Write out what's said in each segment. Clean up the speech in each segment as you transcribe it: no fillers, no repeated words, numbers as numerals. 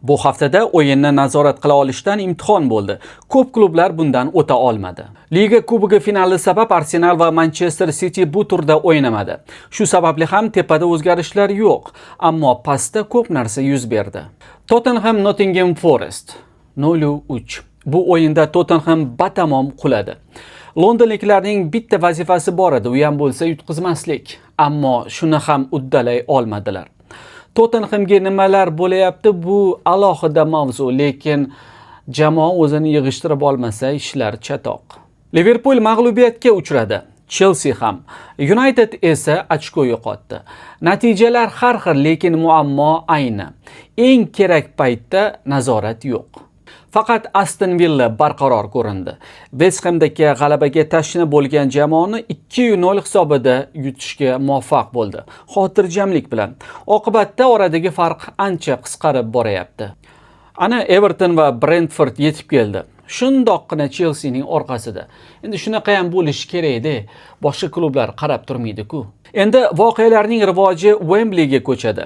Bu haftada o'yinni nazorat qila olishdan imtihon bo'ldi. Ko'p klublar bundan o'ta olmadi. Liga Kubogi finali sabab Arsenal va Manchester City bu turda o'ynamadi. Shu sababli ham tepada o'zgarishlar yo'q, ammo pastda ko'p narsa yuz berdi. Tottenham Nottingham Forest 0-3. Bu o'yinda Tottenham batamom quladi. Londonliklarning bitta vazifasi bor edi, u ham bo'lsa yutqizmaslik, ammo shuni ham uddalay olmadilar. Tottenhamga nimalar bo'layapti, bu alohida mavzu, lekin jamoa o'zini yig'ishtirib olmasa ishlar chatoq. Liverpool mag'lubiyatga uchradi. Chelsea ham. United esa ochko yo'qotdi. Natijalar har xil, lekin muammo ayni. Eng kerak paytda nazorat yo'q. Faqat Aston Villa barqaror ko'rindi. West Hamdagi g'alabaga tashna bo'lgan jamoani 2-0 hisobida yutishga muvaffaq bo'ldi. Xotirjamlik bilan. Oqibatda oradagi farq ancha qisqarib borayapti. Ana Everton va Brentford yetib keldi. Shundoqqina Chelseaning orqasida. Endi shunaqa ham bo'lishi kerak-da. Boshqa klublar qarab turmaydi-ku. Endi voqealarning rivoji Wembleyga ko'chadi.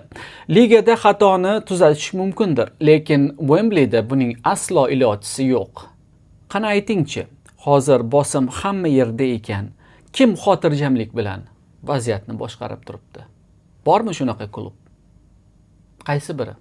Ligada xatoni tuzatish mumkindir, lekin Wembleyda buning aslo ilojisi yo'q. Qani ayting-chi, hozir bosim hamma yerda ekan, kim xotirjamlik bilan vaziyatni boshqarib turibdi? Bormi shunaqa klub? Qaysi biri?